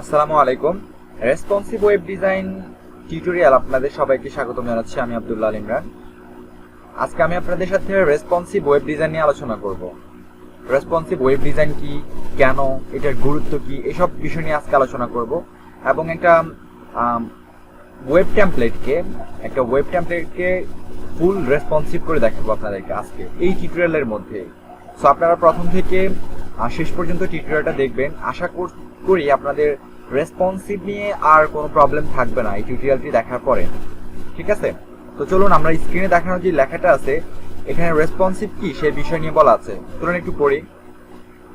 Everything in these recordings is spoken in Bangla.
আসসালামু আলাইকুম। রেসপন্সিভ ওয়েব ডিজাইন টিউটোরিয়াল আপনাদের সবাইকে স্বাগতম জানাচ্ছি। আমি আব্দুল্লাহ আল ইমরান। আজকে আমি আপনাদের সাথে রেসপন্সিভ ওয়েব ডিজাইন নিয়ে আলোচনা করব। রেসপন্সিভ ওয়েব ডিজাইন কি, কেন, এটার গুরুত্ব কি, এসব বিষয় নিয়ে আজকে আলোচনা করব। এবং একটা ওয়েব টেমপ্লেটকে ফুল রেসপন্সিভ করে দেখাবো আপনাদেরকে আজকে এই টিউটোরিয়ালের মধ্যে। সো আপনারা প্রথম থেকে শেষ পর্যন্ত টিউটোরিয়ালটা দেখবেন। আশা করি আপনাদের রেসপন্সিভ নিয়ে আর কোনো প্রবলেম থাকবে না এই টিউটোরিয়ালটি দেখার পরে। ঠিক আছে, তো চলুন আমরা স্ক্রিনে দেখানো যে লেখাটা আছে এখানে রেসপন্সিভ কি সেই বিষয় নিয়ে বলা আছে। চলুন একটু পড়ি।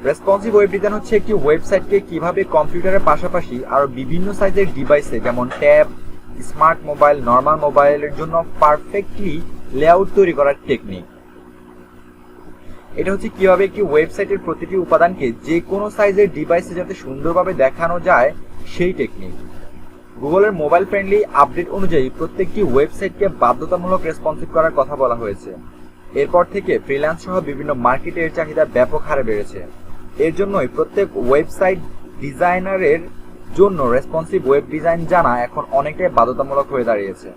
রেসপন্সিভ ওয়েব ডিজাইন হচ্ছে একটি ওয়েবসাইটকে কিভাবে কম্পিউটারের পাশাপাশি আরো বিভিন্ন সাইজের ডিভাইসে যেমন ট্যাব, স্মার্ট মোবাইল, নর্মাল মোবাইলের জন্য পারফেক্টলি লেআউট তৈরি করার টেকনিক। এটা হচ্ছে কিভাবে একটি ওয়েবসাইটের প্রতিটি উপাদানকে যে কোনো সাইজের ডিভাইসে যাতে সুন্দরভাবে দেখানো যায় সেই টেকনিক। গুগলের মোবাইল ফ্রেন্ডলি আপডেট অনুযায়ী প্রত্যেকটি ওয়েবসাইটকে বাধ্যতামূলক রেসপন্সিভ করার কথা বলা হয়েছে। এরপর থেকে ফ্রিল্যান্স সহ বিভিন্ন মার্কেটের চাহিদা ব্যাপক হারে বেড়েছে। এর জন্যই প্রত্যেক ওয়েবসাইট ডিজাইনারের জন্য রেসপন্সিভ ওয়েব ডিজাইন জানা এখন অনেকটাই বাধ্যতামূলক হয়ে দাঁড়িয়েছে।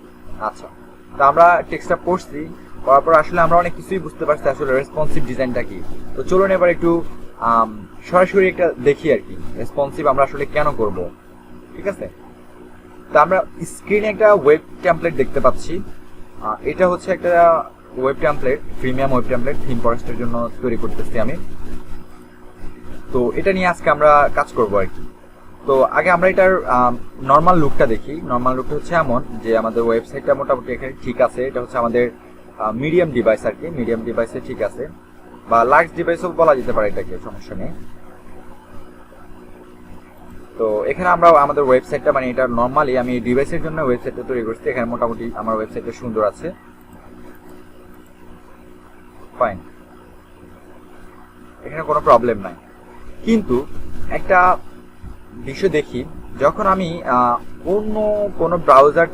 আচ্ছা, তো আমরা টেক্সটটা পড়ছি, পড়ার পর আসলে আমরা অনেক কিছুই বুঝতে পারছি আসলে রেসপন্সিভ ডিজাইনটা কি। তো চলুন এবার একটু সরাসরি একটা দেখি আর কি রেসপন্সিভ আমরা আসলে কেন করব। ঠিক আছে, তো আমরা স্ক্রিনে একটা ওয়েব টেমপ্লেট দেখতে পাচ্ছি। এটা হচ্ছে একটা web template, premium web template theme ফরেস্টের জন্য তৈরি করতেছি আমি। তো এটা নিয়ে আজকে আমরা কাজ করব আর কি। তো আগে আমরা এটার নর্মাল লুকটা দেখি। নর্মাল লুকটা হচ্ছে এমন যে আমাদের ওয়েবসাইটটা মোটামুটি এখানে ঠিক আছে। এটা হচ্ছে আমাদের মিডিয়াম ডিভাইস আর কি, মিডিয়াম ডিভাইসে ঠিক আছে, বা লার্জ ডিভাইসও বলা যেতে পারে, এটাকে সমস্যা নেই। তো এখানে আমরা আমাদের ওয়েবসাইটটা মানে এটা নর্মালি আমি ডিভাইসের জন্য ওয়েবসাইটটা তৈরি করছি। এখানে মোটামুটি আমার ওয়েবসাইটটা সুন্দর আছে, ফাইন, এখানে কোনো প্রবলেম নাই। কিন্তু একটা বিষয় দেখি, যখন আমি অন্য কোনো ব্রাউজার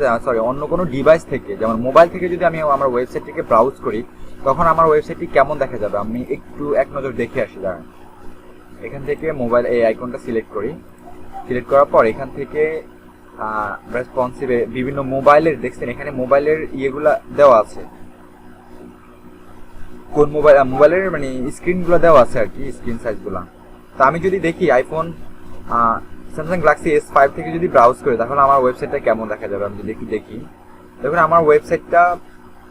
অন্য কোনো ডিভাইস থেকে যেমন মোবাইল থেকে যদি আমি আমার ওয়েবসাইটটিকে ব্রাউজ করি তখন আমার ওয়েবসাইটটি কেমন দেখা যাবে আমি একটু এক নজর দেখে আসি। দাঁড়ান, এখান থেকে মোবাইল এই আইকনটা সিলেক্ট করি। সিলেক্ট করার পর এখান থেকে রেসপন্সিভে বিভিন্ন মোবাইলের দেখছেন এখানে মোবাইলের ইয়েগুলা দেওয়া আছে, কোন মোবাইলের মানে স্ক্রিনগুলো দেওয়া আছে আর কি, স্ক্রিন সাইজগুলো। তো আমি যদি দেখি আইফোন স্যামসাং গ্যালাক্সি S5 থেকে যদি ব্রাউজ করি তাহলে আমার ওয়েবসাইটটা কেমন দেখা যাবে আমি যদি একটু দেখি। দেখুন আমার ওয়েবসাইটটা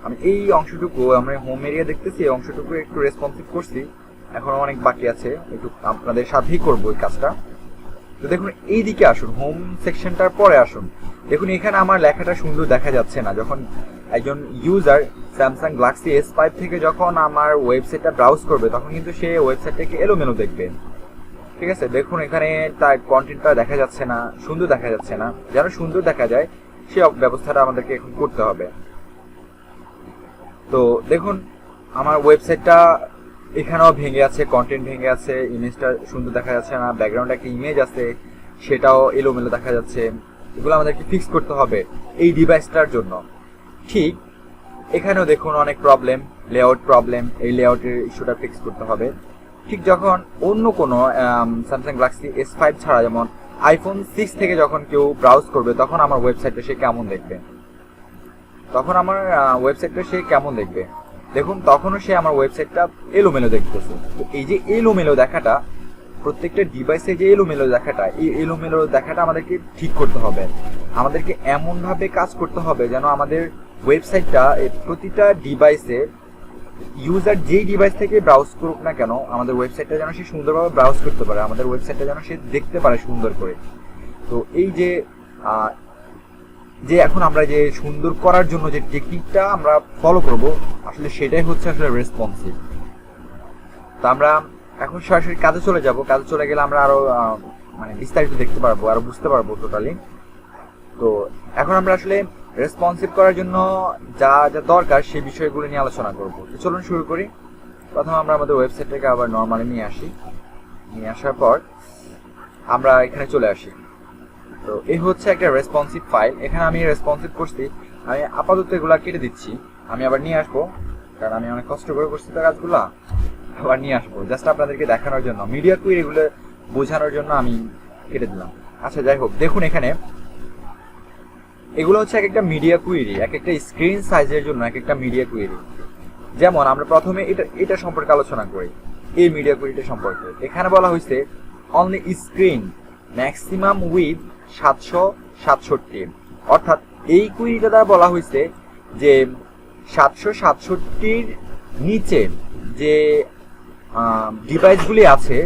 আমি এই অংশটুকু আমরা হোম এরিয়া দেখতেছি, এই অংশটুকু একটু রেসপন্সিভ করছি, এখনো অনেক বাকি আছে, একটু আপনাদের সাথেই করবো এই কাজটা। তো দেখুন এই দিকে আসুন, হোম সেকশনটার পরে আসুন। দেখুন এখানে আমার লেখাটা সুন্দর দেখা যাচ্ছে না। যখন একজন ইউজার স্যামসাং গ্যালাক্সি S5 থেকে যখন আমার ওয়েবসাইটটা ব্রাউজ করবে তখন কিন্তু সে ওয়েবসাইটটাকে এলোমেলো দেখবে। ঠিক আছে, দেখুন এখানে তার কন্টেন্টটা দেখা যাচ্ছে না, সুন্দর দেখা যাচ্ছে না। যেন সুন্দর দেখা যায় সে ব্যবস্থাটা আমাদেরকে এখন করতে হবে। তো দেখুন আমার ওয়েবসাইটটা এখানেও ভেঙে আছে, কন্টেন্ট ভেঙে আছে, ইমেজটা সুন্দর দেখা যাচ্ছে না, ব্যাকগ্রাউন্ডে একটা ইমেজ আছে সেটাও এলোমেলো দেখা যাচ্ছে। এগুলো আমাদেরকে ফিক্স করতে হবে এই ডিভাইসটার জন্য। ঠিক এখানেও দেখুন অনেক প্রবলেম, লেআউট প্রবলেম, এই লেআউটের ইস্যুটা ফিক্স করতে হবে। ঠিক যখন অন্য কোনো স্যামসাং গ্যালাক্সি S5 ছাড়া যেমন আইফোন 6 থেকে যখন কেউ ব্রাউজ করবে তখন আমার ওয়েবসাইটটা সে কেমন দেখবে, তখন আমার ওয়েবসাইটটা সে কেমন দেখবে। দেখুন তখনও সে আমার ওয়েবসাইটটা এলোমেলো দেখতেছে। তো এই যে এলোমেলো দেখাটা, প্রত্যেকটা ডিভাইসে যে এলোমেলো দেখাটা, এই এলোমেলো দেখাটা আমাদেরকে ঠিক করতে হবে। আমাদেরকে এমনভাবে কাজ করতে হবে যেন আমাদের ওয়েবসাইটটা প্রতিটা ডিভাইসে ইউজার যেই ডিভাইস থেকে ব্রাউজ করুক না কেন আমাদের ওয়েবসাইটটা যেন সে সুন্দরভাবে ব্রাউজ করতে পারে, আমাদের ওয়েবসাইটটা যেন সে দেখতে পারে সুন্দর করে। তো এই যে এখন আমরা যে সুন্দর করার জন্য যে টেকনিকটা আমরা ফলো করব আসলে সেটাই হচ্ছে আসলে রেসপন্সিভ। তো আমরা এখন সরাসরি কাজে চলে যাব। কাজে চলে গেলে আমরা আরো মানে বিস্তারিত দেখতে পারবো, আরো বুঝতে পারবো টোটালি। তো এখন আমরা আসলে রেসপন্সিভ করার জন্য যা যা দরকার সেই বিষয়গুলো নিয়ে আলোচনা করব। তো চলুন শুরু করি। প্রথমে আমরা আমাদের ওয়েবসাইটটাকে আবার নর্মালি নিয়ে আসি। নিয়ে আসার পর আমরা এখানে চলে আসি। তো এই হচ্ছে একটা রেসপন্সিভ ফাইল। এখানে আমি রেসপন্সিভ করছি, আমি আপাতত এগুলা কেটে দিচ্ছি। আমি আবার নিয়ে আসবো, কারণ আমি অনেক কষ্ট করে করছি তো কাজগুলা, আবার নিয়ে আসবো জাস্ট আপনাদেরকে দেখানোর জন্য, মিডিয়া কুইরি এগুলো বোঝানোর জন্য আমি কেটে দিলাম। আচ্ছা যাই হোক, দেখুন এখানে এগুলো হচ্ছে এক একটা মিডিয়া কুইরি, এক একটা স্ক্রিন সাইজের জন্য এক একটা মিডিয়া কুইরি। যেমন আমরা প্রথমে এটা সম্পর্কে আলোচনা করি, এই মিডিয়া কুইরিটা সম্পর্কে। এখানে বলা হয়েছে অনলি স্ক্রিন ম্যাক্সিমাম উইথ 767, অর্থাৎ এই কুইরিটা দ্বারা বলা হয়েছে যে 767-র নিচে যে ডিভাইসগুলি আছে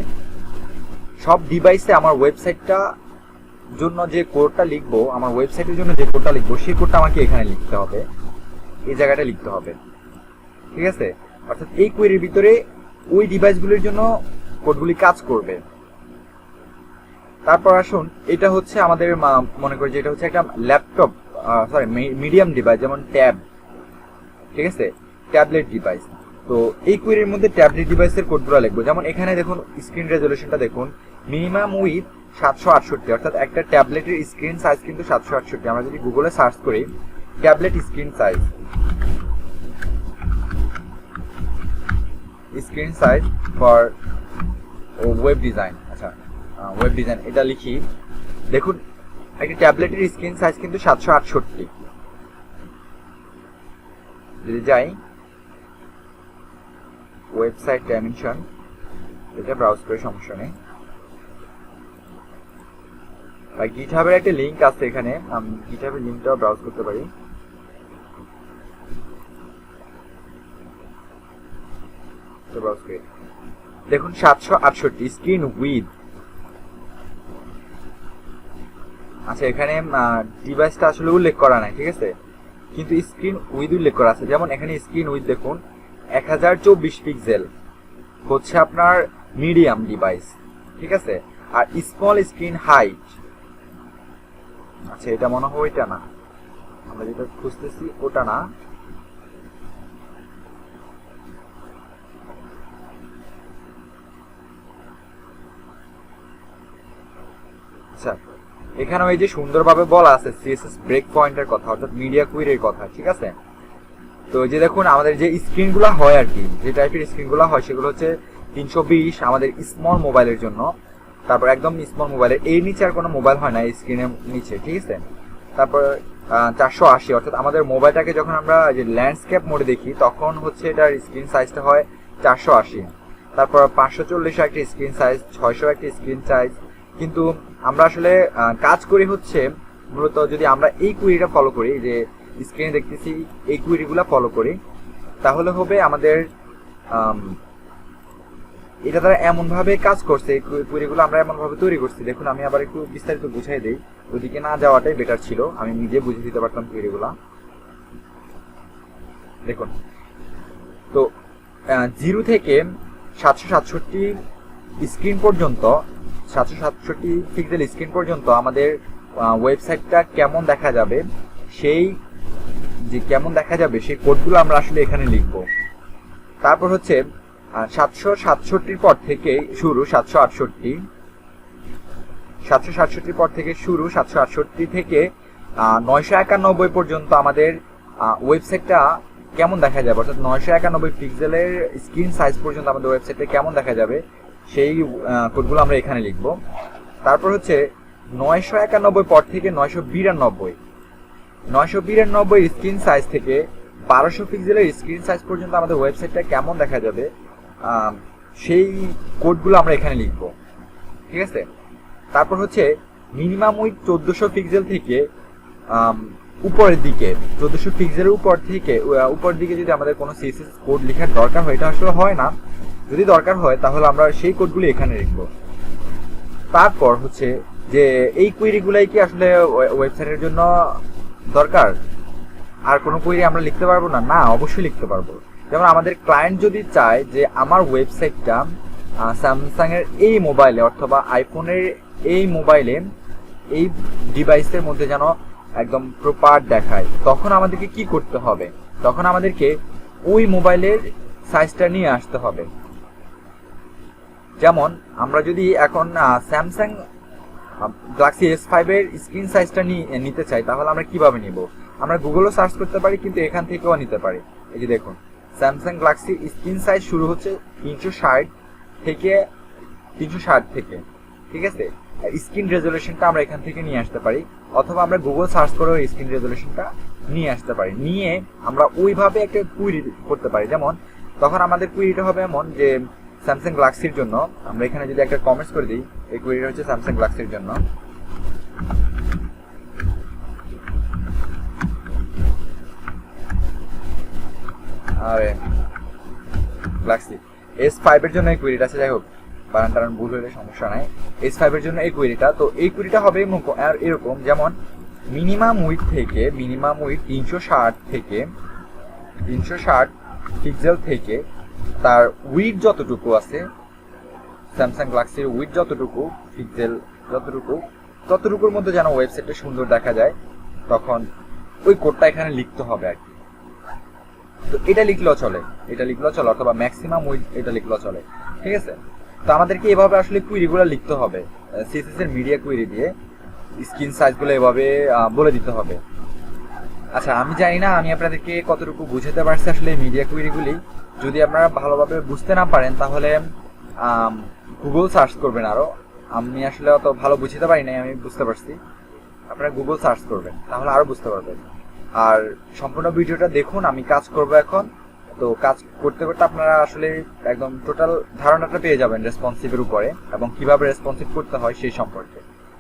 সব ডিভাইসে আমার ওয়েবসাইটটা জন্য যে কোডটা লিখবো, আমার ওয়েবসাইটের জন্য যে কোডটা লিখবো সেই কোডটা আমাকে এখানে লিখতে হবে, এই জায়গাটা লিখতে হবে। ঠিক আছে, অর্থাৎ এই কোয়েরির ভিতরে ওই ডিভাইসগুলির জন্য কোডগুলি কাজ করবে। তারপর আসুন, এটা হচ্ছে আমাদের মনে করি যে এটা হচ্ছে একটা ল্যাপটপ, সরি মিডিয়াম ডিভাইস, যেমন ট্যাব। ঠিক আছে, ট্যাবলেট ডিভাইস। তো এই কোয়েরির মধ্যে ট্যাবলেট ডিভাইসের কোডগুলো লিখবো। যেমন এখানে দেখুন স্ক্রিন রেজলিউশনটা দেখুন, মিনিমাম উইথ 768, অর্থাৎ একটা ট্যাবলেটের স্ক্রিন সাইজ কিন্তু 768। আমরা যদি গুগলে সার্চ করি tablet screen size for web design, আচ্ছা ওয়েব ডিজাইন এটা লিখি, দেখুন একটা ট্যাবলেটের স্ক্রিন সাইজ কিন্তু 768। যদি যাই ওয়েবসাইট ডাইমেনশন, এটা ব্রাউজ করে সমস্যা নেই, বা গিটহাবের একটা লিঙ্ক আছে এখানে, আমি গিটহাবের লিঙ্কটাও ব্রাউজ করতে পারি। দেখুন 768 স্ক্রিন উইথ। আচ্ছা এখানে ডিভাইসটা আসলে উল্লেখ করা নাই, ঠিক আছে, কিন্তু স্ক্রিন উইথ উল্লেখ করা আছে। যেমন এখানে স্ক্রিন উইথ দেখুন 1024 পিক্সেল হচ্ছে আপনার মিডিয়াম ডিভাইস। ঠিক আছে, আর স্মল স্ক্রিন হাইট, আচ্ছা এটা মনে হয় ওইটা না, আমরা যেটা খুঁজতেছি ওটা না। আচ্ছা এখানে ওই যে সুন্দরভাবে বলা আছে সিএসএস ব্রেক পয়েন্টের কথা, অর্থাৎ মিডিয়া কুইরির কথা। ঠিক আছে, তো যে দেখুন আমাদের যে স্ক্রিনগুলো হয় আর কি, যে টাইপের স্ক্রিনগুলো হয় সেগুলো হচ্ছে 320 আমাদের স্মল মোবাইলের জন্য। তারপর একদম স্মল মোবাইলের এর নিচে আর কোনো মোবাইল হয় না এই স্ক্রিনের নিচে। ঠিক আছে, তারপর 480, অর্থাৎ আমাদের মোবাইলটাকে যখন আমরা যে ল্যান্ডস্কেপ মোডে দেখি তখন হচ্ছে এটার স্ক্রিন সাইজটা হয় 480। তারপর 540 একটা স্ক্রিন সাইজ, 600 একটা স্ক্রিন সাইজ। কিন্তু আমরা আসলে কাজ করি হচ্ছে মূলত যদি আমরা এই কুইরিটা ফলো করি, যে স্ক্রিনে দেখতেছি এই কুইরিগুলো ফলো করি, তাহলে হবে আমাদের এটা তারা এমনভাবে কাজ করছে, এই কুইরিগুলো আমরা এমনভাবে তৈরি করছি। দেখুন আমি আবার একটু বিস্তারিত বুঝাই দিই, ওদিকে না যাওয়াটাই বেটার ছিল, আমি নিজে বুঝে দিতে পারতাম কুইরিগুলা। দেখুন তো 0 থেকে 767 স্ক্রিন পর্যন্ত, 767 পিক্সেল স্ক্রিন পর্যন্ত আমাদের ওয়েবসাইটটা কেমন দেখা যাবে, সেই কোডগুলো আমরা আসলে এখানে লিখব। তারপর হচ্ছে 767 পর থেকে শুরু 768 পর থেকে শুরু 768 থেকে 991 পর্যন্ত আমাদের ওয়েবসাইটটা কেমন দেখা যাবে, অর্থাৎ 991 পিক্সেলের স্ক্রিন সাইজ পর্যন্ত আমাদের ওয়েবসাইটটা কেমন দেখা যাবে সেই কোডগুলো আমরা এখানে লিখব। তারপর হচ্ছে 991 পর থেকে 992 স্ক্রিন সাইজ থেকে 1200 পিক্সেলের স্ক্রিন সাইজ পর্যন্ত আমাদের ওয়েবসাইটটা কেমন দেখা যাবে সেই কোডগুলো আমরা এখানে লিখব। ঠিক আছে, তারপর হচ্ছে মিনিমাম উইথ 1400 পিক্সেল থেকে উপরের দিকে, 1400 পিক্সেলের উপর দিকে যদি আমাদের কোনো সিএসএস কোড লেখার দরকার হয়, এটা আসলে হয় না, যদি দরকার হয় তাহলে আমরা সেই কোডগুলি এখানে লিখব। তারপর হচ্ছে যে এই কুইরিগুলাই কি আসলে ওয়েবসাইটের জন্য দরকার, আর কোনো কুইরি আমরা লিখতে পারবো না? না, অবশ্যই লিখতে পারবো। যেমন আমাদের ক্লায়েন্ট যদি চায় যে আমার ওয়েবসাইটটা স্যামসাং এর এই মোবাইলে অথবা আইফোনের এই মোবাইলে এই ডিভাইসের মধ্যে যেন একদম প্রপার দেখায়, তখন আমাদেরকে কি করতে হবে? তখন আমাদেরকে ওই মোবাইলের সাইজটা নিয়ে আসতে হবে। যেমন আমরা যদি এখন স্যামসাং গ্যালাক্সি S5 এর স্ক্রিন সাইজটা নিতে চাই, তাহলে আমরা কিভাবে নিব? আমরা গুগলও সার্চ করতে পারি, কিন্তু এখান থেকেও নিতে পারি। এই যে দেখুন স্যামসাং গ্যালাক্সি স্ক্রিন সাইজ শুরু হচ্ছে 360 থেকে, ঠিক আছে, স্ক্রিন রেজলিউশনটা আমরা এখান থেকে নিয়ে আসতে পারি, অথবা আমরা গুগল সার্চ করেও স্ক্রিন রেজলিউশনটা নিয়ে আসতে পারি। নিয়ে আমরা ওইভাবে একটা কুইরি করতে পারি। যেমন তখন আমাদের কুইরিটা হবে এমন যে স্যামসাং গ্যালাক্সির জন্য আমরা এখানে যদি একটা কমেন্টস করে দিই, এই কুইরিটা হচ্ছে স্যামসাং গ্যালাক্সির জন্য। আরে গ্যালাক্সি S5 এর জন্য এই কুইরিটা আছে, যাই হোক বানান টানান ভুল হলে সমস্যা নাই। S5 এর জন্য এই কুইরিটা, তো এই কুইরিটা হবে এরকম, যেমন মিনিমাম উইথ 360 থেকে 360 পিক্সেল থেকে তার উইথ যতটুকু আছে, স্যামসাং গ্যালাক্সির উইথ যতটুকু পিক্সেল ততটুকুর মধ্যে যেন ওয়েবসাইটটা সুন্দর দেখা যায়, তখন ওই কোডটা এখানে লিখতে হবে আর কি। তো এটা লিখলেও চলে, অথবা ম্যাক্সিমাম উইথ এটা লিখলেও চলে, ঠিক আছে। তো আমাদেরকে এভাবে আসলে কুইরিগুলো লিখতে হবে, সিএসএস এর মিডিয়া কুইরি দিয়ে স্ক্রিন সাইজগুলো এভাবে বলে দিতে হবে। আচ্ছা, আমি জানি না আমি আপনাদেরকে কতটুকু বুঝাতে পারছি আসলে মিডিয়া কুইরিগুলি। যদি আপনারা ভালোভাবে বুঝতে না পারেন তাহলে গুগল সার্চ করবেন। আরও আমি আসলে অত ভালো বুঝতে পারি নাই, আমি বুঝতে পারছি, আপনারা গুগল সার্চ করবেন তাহলে আরও বুঝতে পারবেন। আর সম্পূর্ণ ভিডিওটা দেখুন, আমি কাজ করব এখন। তো কাজ করতে করতে আপনারা আসলে একদম টোটাল ধারণাটা পেয়ে যাবেন রেসপন্সিভের উপরে এবং কিভাবে রেসপন্সিভ করতে হয় সেই সম্পর্কে,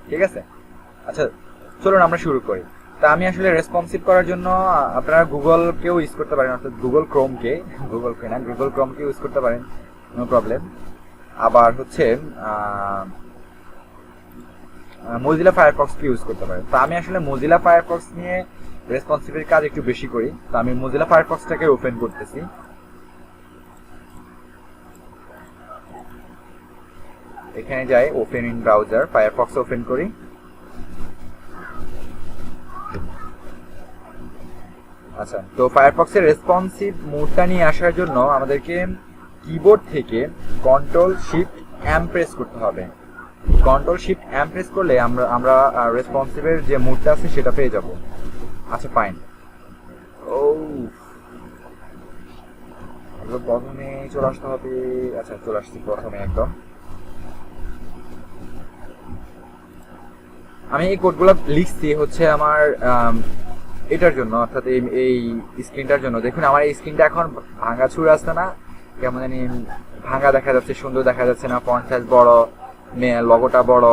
ঠিক আছে। আচ্ছা চলুন আমরা শুরু করি। তা আমি আসলে রেসপন্সিভ করার জন্য আপনারা গুগলকেও ইউজ করতে পারেন, অর্থাৎ গুগল ক্রোমকে ইউজ করতে পারেন, নো প্রবলেম। আবার হচ্ছে মজিলা ফায়ারফক্সকে ইউজ করতে পারেন। তো আমি আসলে মজিলা ফায়ারফক্স নিয়ে রেসপন্সিভের কাজ একটু বেশি করি, তো আমি মজিলা ফায়ারফক্সটাকে ওপেন করতেছি। এখানে যাই, open in browser, Firefox open করি। আচ্ছা, তো ফায়ারফক্সের রেসপন্সিভ মোডটা নিয়ে আসার জন্য আমাদেরকে কিবোর্ড থেকে Ctrl+Shift+M প্রেস করতে হবে। Ctrl+Shift+M প্রেস করলে আমরা রেসপন্সিভের যে মোডটা আছে সেটা পেয়ে যাব। আচ্ছা ফাইন। প্রথমে চলে আসতে হবে। আচ্ছা চলে আসছি প্রথমে একদম। আমি এই কোডগুলো লিখছি হচ্ছে আমার এটার জন্য, অর্থাৎ এই স্ক্রিনটার জন্য। দেখুন আমার এই স্ক্রিনটা এখন ভাঙা ছুড়ে আসছে না, কেমন জানি ভাঙা দেখা যাচ্ছে, সুন্দর দেখা যাচ্ছে না। ফন্ট সাইজ বড়, লগোটা বড়,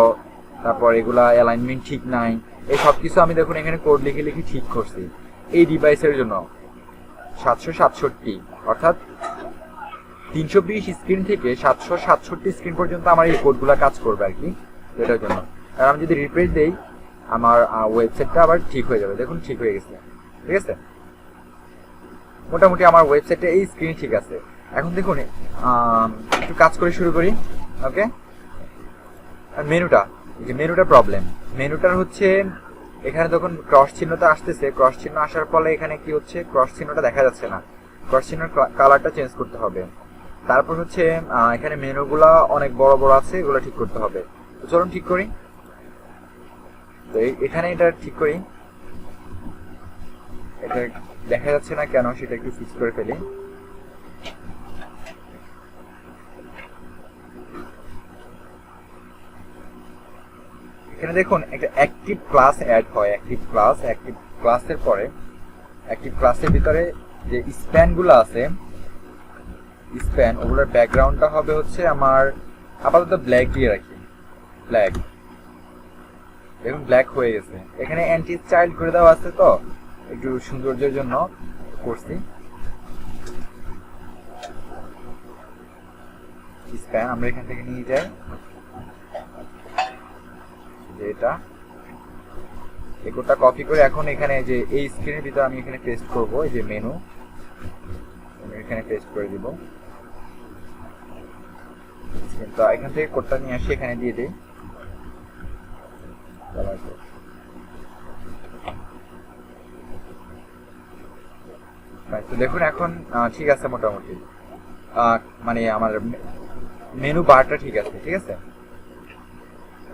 তারপর এগুলা অ্যালাইনমেন্ট ঠিক নাই, এই সব কিছু আমি দেখুন এখানে কোড লিখে ঠিক করছি। এই ডিভাইসের জন্য 767, অর্থাৎ 320 স্ক্রিন থেকে 767 স্ক্রিন পর্যন্ত আমার এই কোডগুলা কাজ করবে আর কি, এটার জন্য। আর আমি যদি রিফ্রেশ দেই আমার ওয়েবসাইটটা আবার ঠিক হয়ে যাবে। দেখুন ঠিক হয়ে গেছে, ঠিক আছে। মোটামুটি আমার ওয়েবসাইটে এই স্ক্রিন ঠিক আছে। এখন দেখুন একটু কাজ করে শুরু করি, ওকে। আর মেনুটা প্রবলেম। মেনুটার হচ্ছে এখানে যখন ক্রস চিহ্নটা আসতেছে, ক্রস চিহ্ন আসার ফলে এখানে কি হচ্ছে, ক্রস চিহ্নটা দেখা যাচ্ছে না। ক্রস চিহ্নের কালারটা চেঞ্জ করতে হবে। তারপর হচ্ছে এখানে মেনুগুলা অনেক বড় বড় আছে, এগুলো ঠিক করতে হবে। তো চলুন ঠিক করি। তো এখানে এটা ঠিক করি, এটা দেখা যাচ্ছে না কেন সেটা একটু ফিক্স করে ফেলি। এখানে দেখুন একটা অ্যাক্টিভ ক্লাস অ্যাড হয়, অ্যাক্টিভ ক্লাসের পরে অ্যাক্টিভ ক্লাসের ভিতরে যে স্প্যানগুলো আছে, স্প্যান ওগুলোর ব্যাকগ্রাউন্ডটা হবে হচ্ছে আমার আপাতত ব্ল্যাক দিয়ে রাখি, ব্ল্যাক। দেখুন ব্ল্যাক হয়ে গেছে। এখানে অ্যান্টি চাইল্ড করে দেওয়া আছে, তো একটু সৌন্দর্যের জন্য করছি। স্প্যান আমরা এখান থেকে নিয়ে যাই, এটা এই কোডটা কপি করে এখন এখানে যে এই স্ক্রিনের ভিতরে আমি এখানে পেস্ট করব। এই যে মেনু, এখানে পেস্ট করে দিব। তো এখান থেকে কোডটা নিয়ে আসি, এখানে দিয়ে দিই। তো দেখুন এখন ঠিক আছে মোটামুটি, মানে আমার মেনু বারটা ঠিক আছে, ঠিক আছে।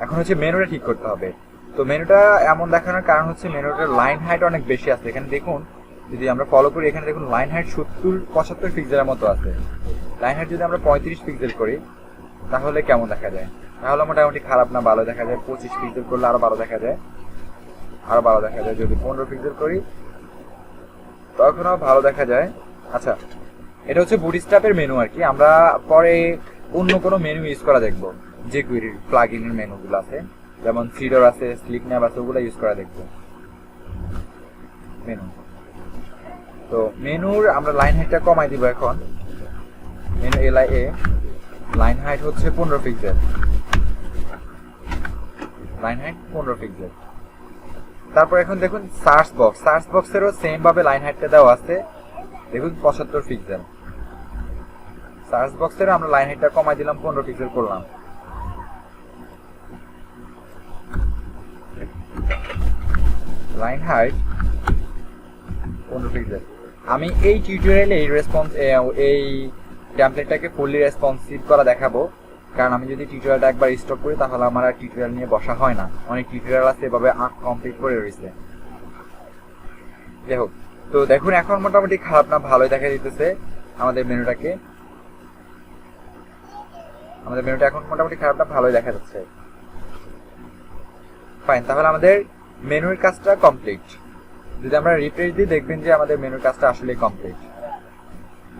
এখন হচ্ছে মেনুটা ঠিক করতে হবে। তো মেনুটা এমন দেখানোর কারণ হচ্ছে মেনুটার লাইন হাইট অনেক বেশি আছে। এখানে দেখুন যদি আমরা ফলো করি, এখানে দেখুন লাইন হাইট 70-75 পিক্সেলের মতো আছে। লাইন হাইট যদি আমরা 35 পিক্সেল করি তাহলে কেমন দেখা যায়। তাহলে মোটামুটি খারাপ না, ভালো দেখা যায়। 25 পিক্সেল করলে আরো ভালো দেখা যায়, আরো ভালো দেখা যায়। যদি 15 পিক্সেল করি তখনও ভালো দেখা যায়। আচ্ছা, এটা হচ্ছে বুটস্ট্র্যাপের মেনু আর কি। আমরা পরে অন্য কোনো মেনু ইউজ করা দেখবো, যে কুইরির প্লাগ ইনের মেনুগুলো আছে, যেমন সিডর আছে, স্লিকন্যাপ আছে, ওগুলো ইউজ করা দেখবো মেনু। তো মেনুর আমরা লাইন হাইটটা কমাই দিব এখন। মেনু LIA লাইন হাইট হচ্ছে 15 পিক্সেল, লাইন হাইট 15 পিক্সেল। তারপর এখন দেখুন সার্চ বক্সেরও সেম ভাবে লাইন হাইটটা দেওয়া আছে, দেখুন 75 পিক্সেল। সার্চ বক্সের আমরা লাইন হাইটটা কমাই দিলাম, 15 পিক্সেল করলাম। Line height 15 pixel. আমি এই টিউটোরিয়ালে এই টেমপ্লেটটাকে ফুললি রেসপন্সিভ করা দেখাবো, কারণ আমি যদি টিউটোরিয়ালটা একবার স্টপ করি তাহলে আমার আর টিউটোরিয়াল নিয়ে বসা হয় না। অনেক টিউটোরিয়াল আছে এভাবে কমপ্লিট করে রয়েছে। যাই হোক, তো দেখুন এখন মোটামুটি খারাপ না, ভালোই দেখা দিতেছে আমাদের মেনুটাকে। আমাদের মেনুটা এখন মোটামুটি খারাপ না, ভালোই দেখা যাচ্ছে। ফাইন, তাহলে আমাদের মেনুর কাজটা কমপ্লিট। যদি আমরা রিফ্রেশ দিই দেখবেন যে আমাদের মেনুর কাজটা আসলে কমপ্লিট,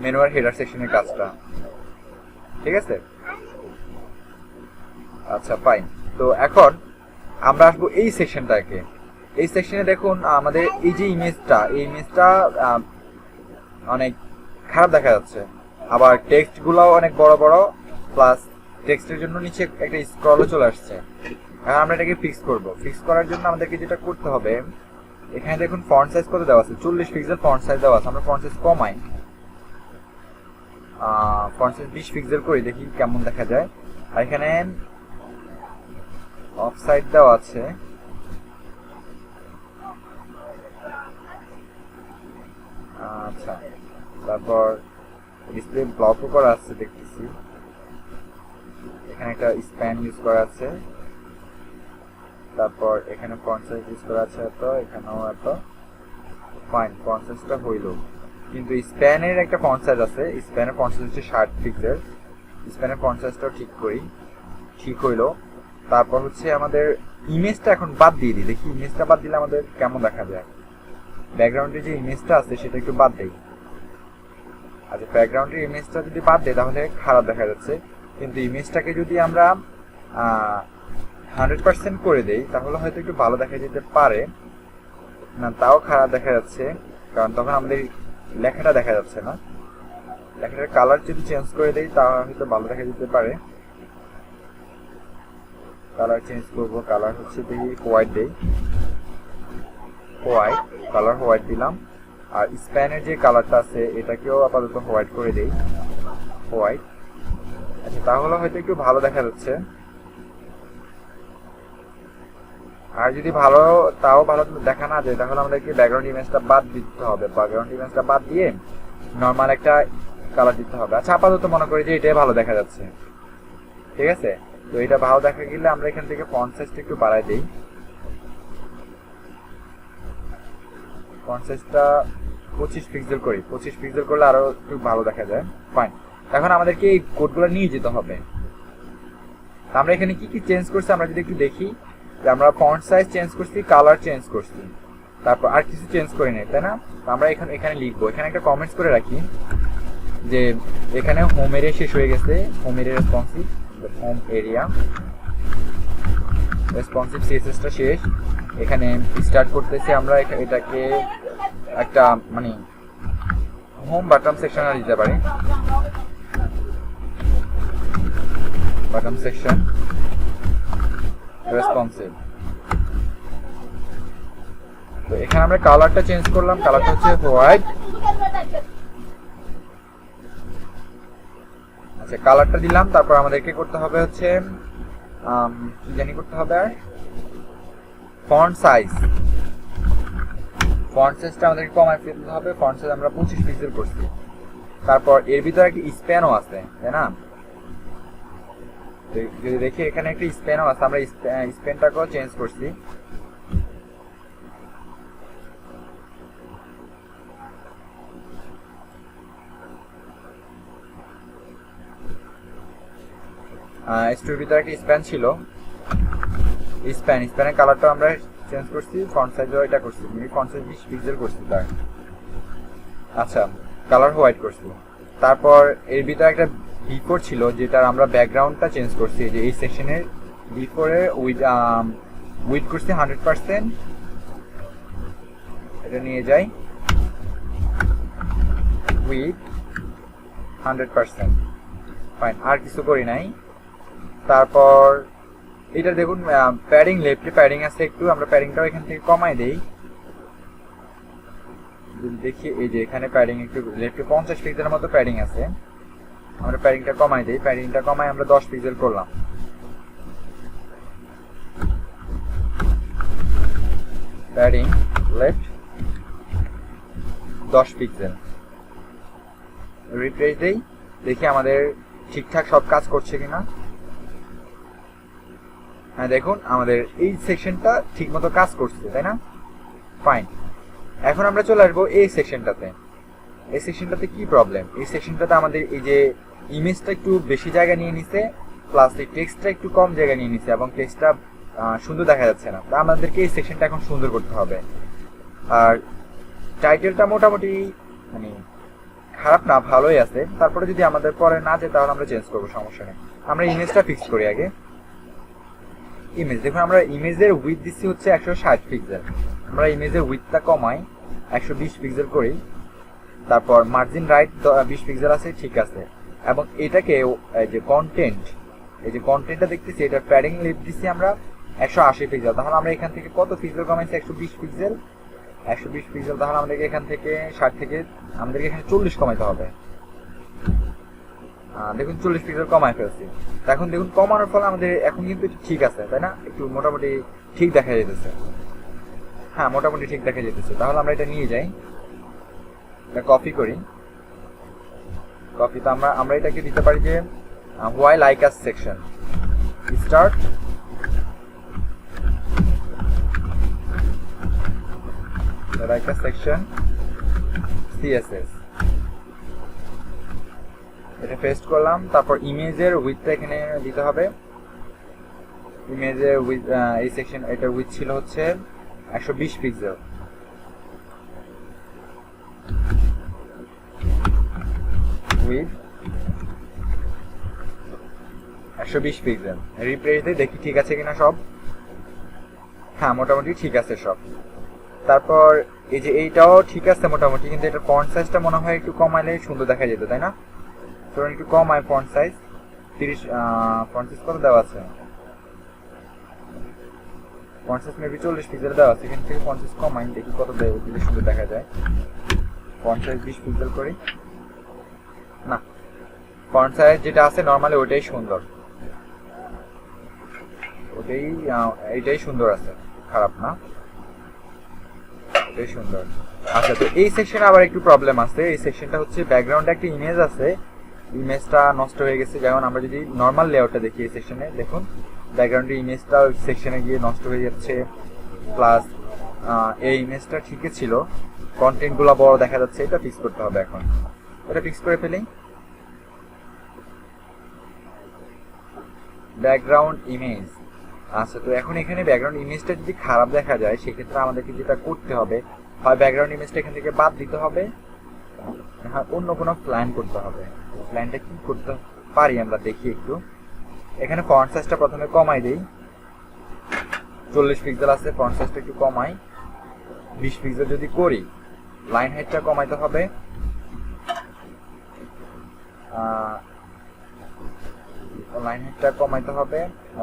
মেনু আর হেডার সেকশনের কাজটা। ঠিক আছে, আচ্ছা ফাইন। তো এখন আমরা আসবো এই সেকশনটাকে। এই সেকশনে দেখুন আমাদের এই যে ইমেজটা, এই ইমেজটা অনেক খারাপ দেখা যাচ্ছে। আবার টেক্সট গুলাও অনেক বড় বড়, প্লাস টেক্সটের জন্য নিচে একটা স্ক্রলও চলে আসছে। এখন আমরা এটাকে ফিক্স করব। ফিক্স করার জন্য আমাদেরকে যেটা করতে হবে, এখানে দেখুন ফন্ট সাইজ কত দেওয়া আছে, 40 পিক্সেল ফন্ট সাইজ দেওয়া আছে। আমরা ফন্ট সাইজ কমাই, ফন্ট সাইজ 20 পিক্সেল করি, দেখি কেমন দেখা যায়। আর এখানে অফসাইড দেওয়া আছে, আচ্ছা। তারপর ডিসপ্লে ব্লকও করা আছে দেখতেছি। এখানে একটা স্প্যান ইউজ করা আছে। তারপর এখানে ফন্ট সাইজ ইউজ করা আছে এত, এখানেও এত। ফাইন, ফন্ট সাইজটা হইল, কিন্তু স্প্যানের একটা ফন্ট সাইজ আছে। স্প্যানের ফন্ট সাইজ হচ্ছে 60 পিক্সেল। স্প্যানের ফন্ট সাইজটাও ঠিক করি, ঠিক হইলো। তারপর হচ্ছে আমাদের ইমেজটা এখন বাদ দিয়ে দিই, দেখি ইমেজটা বাদ দিলে আমাদের কেমন দেখা যায়। ব্যাকগ্রাউন্ডের যে ইমেজটা আছে সেটা একটু বাদ দেই। আচ্ছা, ব্যাকগ্রাউন্ডের ইমেজটা যদি বাদ দেয় তাহলে খারাপ দেখা যাচ্ছে, কিন্তু ইমেজটাকে যদি আমরা 100% করে দেই তাহলে হয়তো একটু ভালো দেখা যেতে পারে। না, তাও খারাপ দেখা যাচ্ছে, কারণ তখন আমাদের লেখাটা দেখা যাচ্ছে না। লেখাটার কালার যদি চেঞ্জ করে দেই তাহলে হয়তো ভালো দেখা যেতে পারে। কালার চেঞ্জ করবো, কালার হচ্ছে দেখি হোয়াইট দেই, হোয়াইট কালার, হোয়াইট দিলাম। আর স্প্যানের যে কালারটা আছে এটাকেও আপাতত হোয়াইট করে দেই, হোয়াইট। আচ্ছা, তাহলে হয়তো একটু ভালো দেখা যাচ্ছে। আর যদি তাও ভালো দেখা না যায় তাহলে আমাদেরকে ব্যাকগ্রাউন্ড ইমেজটা বাদ দিতে হবে। ব্যাকগ্রাউন্ড ইমেজটা বাদ দিয়ে নর্মাল একটা কালার দিতে হবে। আচ্ছা, আপাতত মনে করি যে এটাই ভালো দেখা যাচ্ছে। ঠিক আছে, তো এটা ভালো দেখা গেলে আমরা এখান থেকে ফন্ট সাইজটা একটু বাড়াই দিই। ফন্ট সাইজটা 25 পিক্সেল করি, 25 পিক্সেল করলে আরো একটু ভালো দেখা যায়। ফাইন, এখন আমাদেরকে এই কোডগুলো নিয়ে যেতে হবে। আমরা এখানে কি কি চেঞ্জ করছি আমরা যদি একটু দেখি, যে আমরা ফন্ট সাইজ চেঞ্জ করছি, কালার চেঞ্জ করছি, তারপর আর কিছু চেঞ্জ করি নাই, তাই না? আমরা এখানে লিখবো, এখানে একটা কমেন্টস করে রাখি যে এখানে হোম এরিয়া শেষ হয়ে গেছে, home area responsive, home area responsive সিএসএসটা শেষ। এখানে স্টার্ট করতেছি আমরা এটাকে একটা মানে হোম বাটন সেকশন দিতে পারি, বাটন সেকশন রেসপন্সিভ। তো এখানে আমরা কালারটা চেঞ্জ করলাম, কালারটা হচ্ছে হোয়াইট। আচ্ছা, কালারটা দিলাম। তারপর আমাদেরকে করতে হবে হচ্ছে কি জানি করতে হবে, ফন্ট সাইজটা আমাদেরকে কমাই ফেলতে হবে। ফন্ট সাইজ আমরা 25 পিক্সেল করছি। তারপর এর ভিতরে একটা স্প্যানও আছে, তাই না? যদি দেখি এখানে একটা স্প্যানও আছে, আমরা স্প্যানটাকেও চেঞ্জ করছি। স্টোরির ভিতরে একটা স্প্যান ছিল, স্প্যানের কালারটা আমরা চেঞ্জ করছি, ফন্ট সাইজও এটা করছি, ফন্ট সাইজ 20 পিক্সেল করছি তার। আচ্ছা, কালার হোয়াইট করছি। তারপর এর ভিতরে একটা বিফোর ছিল যেটার আমরা ব্যাকগ্রাউন্ডটা চেঞ্জ করছি, যে এই সেকশনের বিফোরে উইথ করছি 100%, এটা নিয়ে যাই উইথ 100%, ফাইন, আর কিছু করি নাই। তারপর এটা দেখুন প্যাডিং, লেফটে প্যাডিং আছে একটু, আমরা প্যাডিংটাও এখান থেকে কমাই দেই। দেখি এই যে এখানে প্যাডিং একটু লেফটে 50 পিক্সেলের মতো প্যাডিং আছে, আমরা প্যাডিংটা কমাই দেই। প্যাডিংটা কমাই আমরা 10 পিক্সেল করলাম। প্যাডিং লেফট 10 পিক্সেল, রিফ্রেশ দেই, দেখি আমাদের ঠিকঠাক সব কাজ করছে কিনা। হ্যাঁ দেখুন আমাদের এই সেকশনটা ঠিক মতো কাজ করছে, তাই না? ফাইন। এখন আমরা চলে আসবো এই সেকশনটাতে। এই সেকশনটাতে কি প্রবলেম? এই সেকশনটাতে আমাদের এই যে ইমেজটা একটু বেশি জায়গা নিয়ে নিছে, প্লাস এই টেক্সটটা একটু কম জায়গা নিয়ে নিছে, এবং টেক্সটটা সুন্দর দেখা যাচ্ছে না। তা আমাদেরকে এই সেকশনটা এখন সুন্দর করতে হবে। আর টাইটেলটা মোটামুটি মানে খারাপ না, ভালোই আছে। তারপরে যদি আমাদের পরে না যায় তাহলে আমরা চেঞ্জ করবো, সমস্যা নেই। আমরা ইমেজটা ফিক্স করি আগে। ইমেজ দেখুন, আমরা ইমেজের উইথ দিচ্ছি হচ্ছে 160 পিক্সেল, আমরা ইমেজের উইথটা কমাই 120 পিক্সেল করি। তারপর মার্জিন রাইট 20 পিক্সেল আছে, ঠিক আছে। এবং এটাকে যে কন্টেন্ট, এই যে কন্টেন্টটা দেখতেছি, এটা প্যাডিং লেফট দিচ্ছি আমরা 180 পিক্সেল। তাহলে আমরা এখান থেকে কত পিক্সেল কমাইছি? 120 pixel, 120 pixel. তাহলে আমাদেরকে এখান থেকে 60 থেকে আমাদেরকে এখানে 40 কমাইতে হবে। দেখুন 40 পিক্সেল কমাই ফেলছি। এখন দেখুন কমানোর ফলে আমাদের এখন কিন্তু ঠিক আছে, তাই না? একটু মোটামুটি ঠিক দেখা যেতেছে। হ্যাঁ, মোটামুটি ঠিক দেখা যেতেছে। তাহলে আমরা এটা নিয়ে যাই, এটা কপি করি। কপিতে আমরা এটাকে দিতে পারি যে why like us section start, like us section CSS, এটা পেস্ট করলাম। তারপর ইমেজের উইথটা এখানে দিতে হবে। ইমেজের উইথ এই সেকশন, এটার উইথ ছিল হচ্ছে 120 পিক্সেল। উইথ 120 পিক্সেল, রিফ্রেশ দিয়ে দেখি ঠিক আছে কিনা সব। হ্যাঁ, মোটামুটি ঠিক আছে সব। তারপর এই যে এইটাও ঠিক আছে মোটামুটি, কিন্তু এটা ফন্ট সাইজটা মনে হয় একটু কমাইলে সুন্দর দেখা যেত, তাই না? ধরুন একটু কমায় ফন্ট সাইজ 30, ফন্ট সাইজ কত দেওয়া আছে? ফন্ট সাইজ মেবি 40 পিক্সেল দেওয়া আছে। এখান থেকে ফন্ট সাইজ কমাই, দেখি কত দেয়, দিলে সুন্দর দেখা যায়। ফন্ট সাইজ 20 পিক্সেল করি। না, ফন্ট সাইজ যেটা আছে নর্মালি ওটাই সুন্দর, এইটাই সুন্দর আছে, খারাপ না, এটাই সুন্দর। আচ্ছা, তো এই সেকশনে আবার একটু প্রবলেম আছে। এই সেকশনটা হচ্ছে ব্যাকগ্রাউন্ডে একটা ইমেজ আছে, ইমেজটা নষ্ট হয়ে গেছে। যেমন আমরা যদি নর্মাল লেআউটটা দেখি এই সেকশনে, দেখুন ব্যাকগ্রাউন্ডের ইমেজটা সেকশনে গিয়ে নষ্ট হয়ে যাচ্ছে। প্লাস এই ইমেজটা ঠিকই ছিল, কন্টেন্টগুলো বড় দেখা যাচ্ছে। এটা ফিক্স করতে হবে এখন, এটা ফিক্স করে ফেলি। ব্যাকগ্রাউন্ড ইমেজ, আচ্ছা, তো এখন এখানে ব্যাকগ্রাউন্ড ইমেজটা যদি খারাপ দেখা যায়, সেক্ষেত্রে আমাদেরকে যেটা করতে হবে, হয় ব্যাকগ্রাউন্ড ইমেজটা এখান থেকে বাদ দিতে হবে, হ্যাঁ অন্য কোনো প্ল্যান করতে হবে। প্ল্যানটা কি করতে পারি আমরা দেখি একটু। এখানে ফন্ট সাইজটা প্রথমে কমাই দেই, 40 পিক্সেল আছে, ফন্ট সাইজটা একটু কমাই, 20 পিক্সেল যদি করি। লাইন হাইটটা কমাইতে হবে,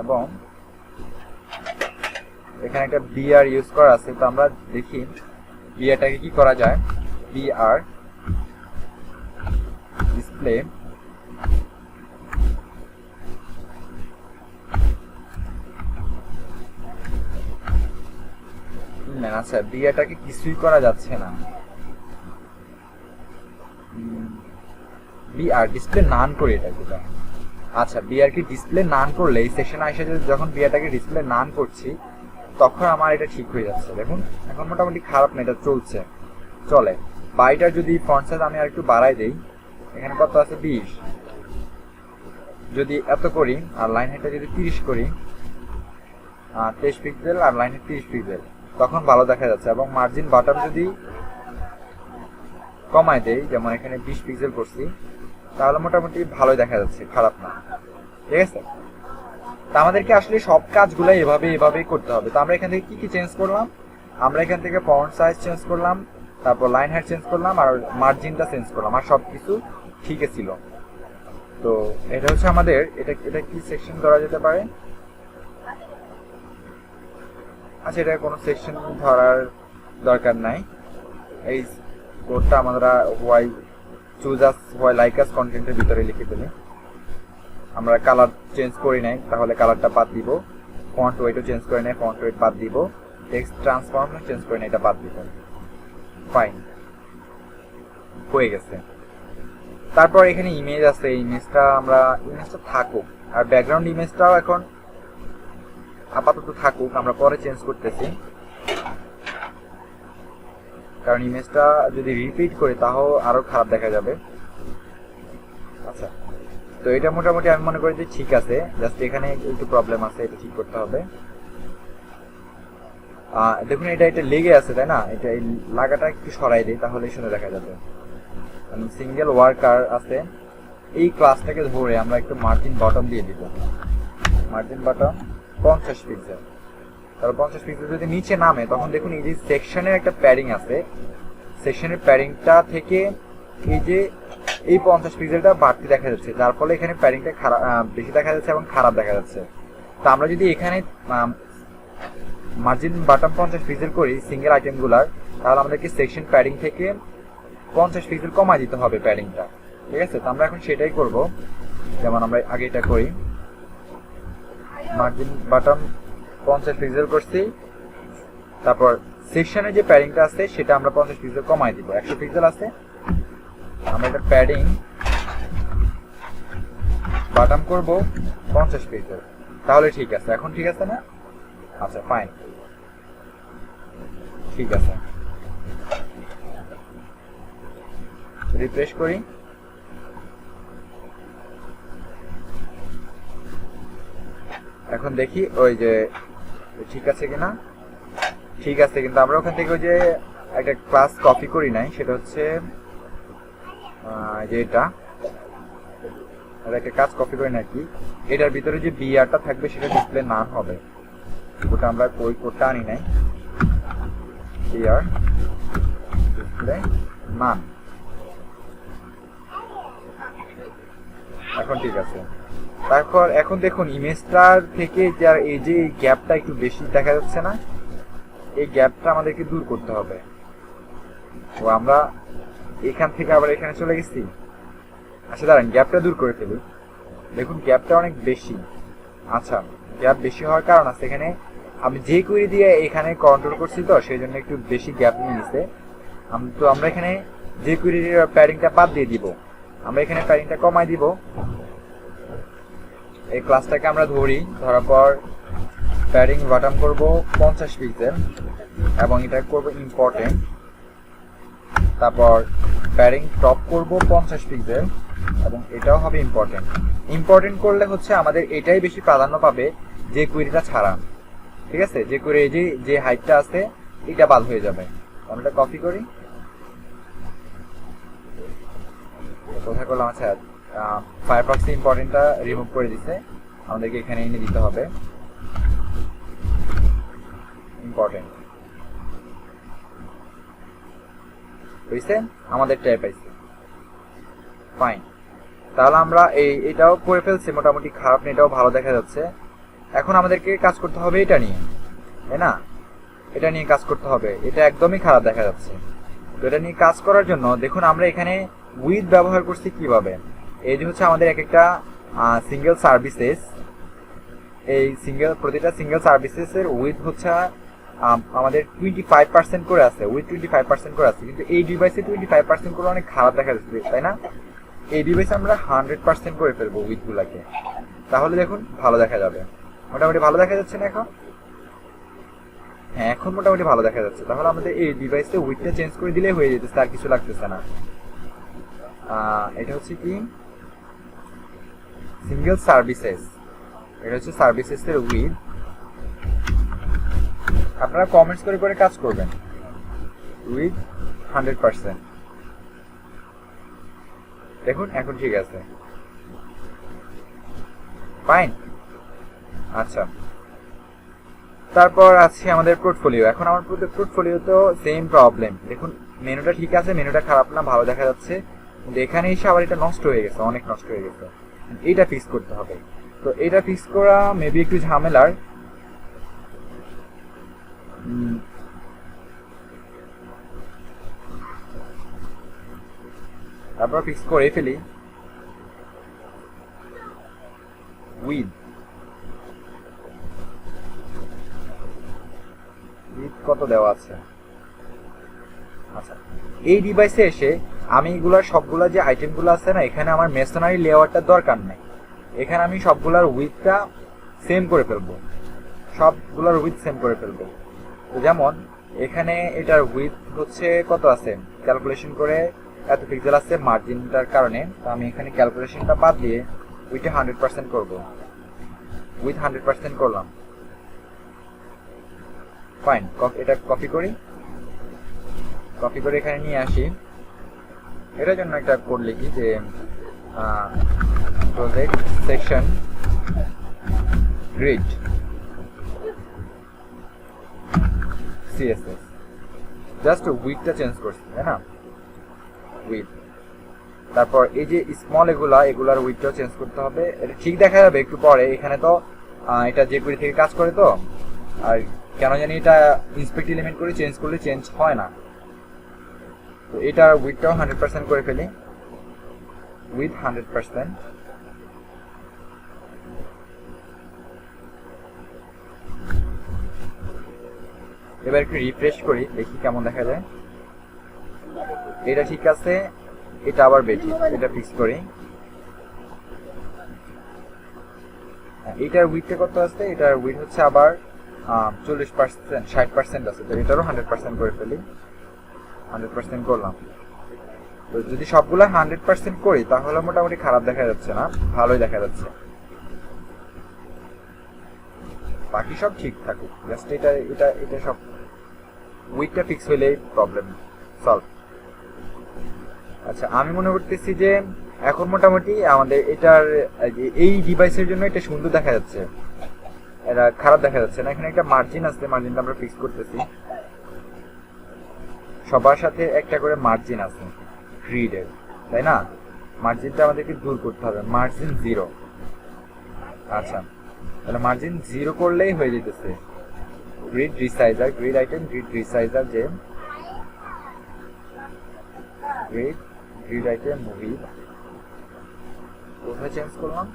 এবং এখানে একটা বিআর ইউজ করা আছে। তো আমরা দেখি বিআরটাকে কি করা যায়। বিআর ডিসপ্লে আচ্ছা, বিআরটাকে কিছুই করা যাচ্ছে না। বিআর ডিসপ্লে নান করি এটা যেটা। আচ্ছা, বিআর কি ডিসপ্লে নান করলে এই সেকশনে এসে যখন বিআরটাকে ডিসপ্লে নান করছি, তখন আমার এটা ঠিক হয়ে যাচ্ছে। দেখুন এখন মোটামুটি খারাপ না, এটা চলে। বাড়িটার যদি ফন্ট সাইজ আমি আর একটু বাড়াই দেই, এখানে কত আছে 20, যদি এত করি আর লাইন হাইটটা যদি 30 করি, 23 পিক্সেল আর লাইন হাইট 30 পিক্সেল, তখন ভালো দেখা যাচ্ছে। এবং মার্জিন বাটন যদি কমায় দেই, যেমন এখানে 20 পিক্সেল করছি, তাহলে মোটামুটি ভালোই দেখা যাচ্ছে, খারাপ না। ঠিক আছে, তা আমাদেরকে আসলে সব কাজগুলো এভাবেই করতে হবে। তো আমরা এখান থেকে কি চেঞ্জ করলাম, আমরা এখান থেকে ফন্ট সাইজ চেঞ্জ করলাম, তারপর লাইন হাইট চেঞ্জ করলাম, আর মার্জিনটা চেঞ্জ করলাম, আর সবকিছু ঠিক ছিল। তো এটা হচ্ছে আমাদের, এটা কি সেকশন ধরা যেতে পারে? আচ্ছা, এটা কোনো সেকশন ধরার দরকার নাই। এই কোডটা আমরা why choose us why like আস কন্টেন্টের ভিতরে লিখে ফেলি। আমরা কালার চেঞ্জ করি নাই, তাহলে কালারটা বাদ দিব। ফন্ট ওয়েটও চেঞ্জ করে নাই, ফন্ট ওয়েট বাদ দিব। টেক্সট ট্রান্সফর্ম চেঞ্জ করে নাই, এটা বাদ দিব। ফাইন, হয়ে গেছে। তারপর এখানে ইমেজ আছে, ইমেজটা থাকুক, আর ব্যাকগ্রাউন্ড ইমেজটাও এখন আপাতত থাকুক, আমরা পরে চেঞ্জ করতেছি, কারণ ইমেজটা যদি রিপিট করি তাও আরো খারাপ দেখা যাবে। আচ্ছা, তো এটা মোটামুটি আমি মনে করি যে ঠিক আছে, জাস্ট এখানে একটু প্রবলেম আছে, এটা ঠিক করতে হবে। দেখুন এটা লেগে আছে, তাই না? এটা এই লাগাটা একটু সরাই দিই, তাহলে সুন্দর দেখা যাবে। সিঙ্গেল ওয়ার্কার আছে, এই ক্লাসটাকে ধরে আমরা একটু মার্জিন বটম দিয়ে দিব। মার্জিন বটম 50 পিক্সেল, তাহলে 50 পিক্সেল যদি নিচে নামে, তখন দেখুন এই যে সেকশনের একটা প্যাডিং আছে, সেকশনের প্যাডিংটা থেকে এই যে এই 50 পিক্সেলটা বাড়তি দেখা যাচ্ছে, যার ফলে এখানে প্যাডিংটা খারাপ, বেশি দেখা যাচ্ছে এবং খারাপ দেখা যাচ্ছে। তো আমরা যদি এখানে মার্জিন বাটম 50 পিক্সেল করি সিঙ্গেল আইটেমগুলার, তাহলে আমাদেরকে সেকশন প্যাডিং থেকে 50 পিক্সেল কমায় দিতে হবে প্যাডিংটা। ঠিক আছে, তো আমরা এখন সেটাই করব। যেমন আমরা আগে এটা করি, মার্জিন বাটম 50 পিক্সেল করছি, তারপর সেকশনের যে প্যাডিংটা আছে সেটা আমরা 50 পিক্সেল কমায় দিব। 100 পিক্সেল আছে, আমরা এটা প্যাডিং বাটম করব 50 পিক্সেল, তাহলে ঠিক আছে। এখন ঠিক আছে না? আচ্ছা, ফাইন, ঠিক আছে। রিফ্রেশ করি, এখন দেখি ওই যে ঠিক আছে কিনা। ঠিক আছে, কিন্তু আমরা ওখান থেকে ওই যে একটা ক্লাস কপি করি নাই, সেটা হচ্ছে যে এটা একটা কাজ কপি করি নাকি, এটার ভিতরে যে বিআরটা থাকবে সেটা ডিসপ্লে না হবে, ওটা আমরা ওই কোডটা আনি নাই। বিআর ডিসপ্লে না, এখন ঠিক আছে। তারপর এখন দেখুন ইমেজটার থেকে যার এই যে গ্যাপটা একটু বেশি দেখা যাচ্ছে না, এই গ্যাপটা আমাদেরকে দূর করতে হবে। ও আমরা এখান থেকে আবার এখানে চলে গেছি। আচ্ছা দাঁড়ান, গ্যাপটা দূর করে ফেলি। দেখুন গ্যাপটা অনেক বেশি। আচ্ছা, গ্যাপ বেশি হওয়ার কারণ আছে, এখানে আমি যে কুইরি দিয়ে এখানে কন্ট্রোল করছি, তো সেই জন্য একটু বেশি গ্যাপ নিয়ে নিছে। তো আমরা এখানে যে কুইরির প্যাডিংটা বাদ দিয়ে দিব, আমরা এখানে প্যাডিংটা কমাই দিব। এই ক্লাসটাকে আমরা ধরার পর প্যাডিং বাটম করব 50 পিক্সেল এবং এটা করব ইম্পর্টেন্ট। তারপর প্যাডিং টপ করব 50 পিক্সেল এবং এটাও হবে ইম্পর্টেন্ট। ইম্পর্টেন্ট করলে হচ্ছে আমাদের এটাই বেশি প্রাধান্য পাবে যে কুইরিটা ছাড়া। ঠিক আছে, যে কুইরি যে হাইটটা আছে এটা বাদ হয়ে যাবে। আমরা এটা কপি করি, কোথায় করলাম? আচ্ছা, ফায়ারফক্স ইম্পর্টেন্টটা রিমুভ করে দিছে, আমাদেরকে এখানে এনে দিতে হবে ইম্পর্টেন্ট। বুঝছে, আমাদের টাইপ পাইছে। ফাইন, তাহলে আমরা এটাও করে ফেলছি, মোটামুটি খারাপ না, এটাও ভালো দেখা যাচ্ছে। এখন আমাদেরকে কাজ করতে হবে এটা নিয়ে, তাই না? এটা নিয়ে কাজ করতে হবে, এটা একদমই খারাপ দেখা যাচ্ছে। তো এটা নিয়ে কাজ করার জন্য দেখুন আমরা এখানে উইথ ব্যবহার করছি কিভাবে। এই যে হচ্ছে আমাদের এক একটা সিঙ্গেল সার্ভিসেস, এই প্রতিটা সিঙ্গেল সার্ভিসেসের উইথ হচ্ছে আমাদের 25% করে আছে, উইথ 25% করে আছে। কিন্তু এই ডিভাইসে 25% করে অনেক খারাপ দেখা যাচ্ছে, তাই না? এই ডিভাইসে আমরা 100% করে ফেলবো উইথ গুলাকে, তাহলে দেখুন ভালো দেখা যাবে। মোটামুটি ভালো দেখা যাচ্ছে না এখন? হ্যাঁ, এখন মোটামুটি ভালো দেখা যাচ্ছে। তাহলে আমাদের এই ডিভাইসে উইথটা চেঞ্জ করে দিলেই হয়ে যেতেছে, আর কিছু লাগতেছে না। এটা হচ্ছে কি সিঙ্গেল সার্ভিসেস, এটা হচ্ছে সার্ভিসেস এর উইথ। আপনারা কমেন্টস করে করে কাজ করবেন। উইথ 100%, দেখুন এখন ঠিক আছে, ফাইন। আচ্ছা, তারপর আছে আমাদের পোর্টফোলিও। এখন আমার পোর্টফোলিও তো সেম প্রবলেম। দেখুন মেনুটা ঠিক আছে, মেনুটা খারাপ না, ভালো দেখা যাচ্ছে, কিন্তু এখানে এসে আবার এটা নষ্ট হয়ে গেছে, অনেক নষ্ট হয়ে গেছে। এটা ফিক্স করতে হবে। তো এটা ফিক্স করা মেবি একটু ঝামেলার। তারপর ফিক্স করে ফেলি। উইথ কত দেওয়া আছে? আচ্ছা, এই ডিভাইসে এসে আমি এগুলার সবগুলা যে আইটেমগুলো আছে না, এখানে আমার মেসনারি লেয়ারটার দরকার নাই। এখানে আমি সবগুলার উইথটা সেম করে ফেলবো, সবগুলার উইথ সেম করে ফেলবো। তো যেমন এখানে এটার উইথ হচ্ছে কত আছে, ক্যালকুলেশন করে এত পিক্সেল আছে মার্জিনটার কারণে। তো আমি এখানে ক্যালকুলেশনটা বাদ দিয়ে উইথে 100% করবো। উইথ 100% করলাম, ফাইন। এটা কপি করি, কপি করে এখানে নিয়ে আসি। এটার জন্য একটা কোড লিখি যে project section grid CSS, just উইথটা চেঞ্জ করছি, তাই না? উইথ, তারপর এই যে স্মল এগুলার উইথটাও চেঞ্জ করতে হবে। এটা ঠিক দেখা যাবে একটু পরে। এখানে তো এটা jQuery থেকে কাজ করে, তো আর কেন জানি এটা ইন্সপেক্ট এলিমেন্ট করে চেঞ্জ করলে চেঞ্জ হয় না। তো এটার উইথটাও 100% করে ফেলি, উইথ 100%। এবার একটু রিফ্রেশ করি, দেখি কেমন দেখা যায়। এটা ঠিক আছে, এটা আবার বেঠিক, এটা ফিক্স করি। এটার উইথটা কত আছে? এটার উইথ হচ্ছে আবার 40%, 60% আছে। তো এটারও 100% করে ফেলি, 100% করলাম। তো যদি সবগুলা 100% করি তাহলে মোটামুটি খারাপ দেখা যাচ্ছে না, ভালোই দেখা যাচ্ছে। বাকি সব ঠিক থাকুক, জাস্ট এটা এটা এটা সব উইথটা ফিক্স হইলেই প্রবলেম সলভ। আচ্ছা, আমি মনে করতেছি যে এখন মোটামুটি আমাদের এটার এই ডিভাইসের জন্য এটা সুন্দর দেখা যাচ্ছে, এটা খারাপ দেখা যাচ্ছে না। এখানে একটা মার্জিন আছে, মার্জিনটা আমরা ফিক্স করতেছি। সবার সাথে একটা করে মার্জিন আছে গ্রিডের, তাই না? মার্জিনটা আমাদেরকে দূর করতে হবে, মার্জিন 0। আচ্ছা, তাহলে মার্জিন 0 করলেই হয়ে যেতেছে। Grid resizer, grid item, grid resizer, যে গ্রিড আইটেম মুভি কোথায় চেঞ্জ করলাম,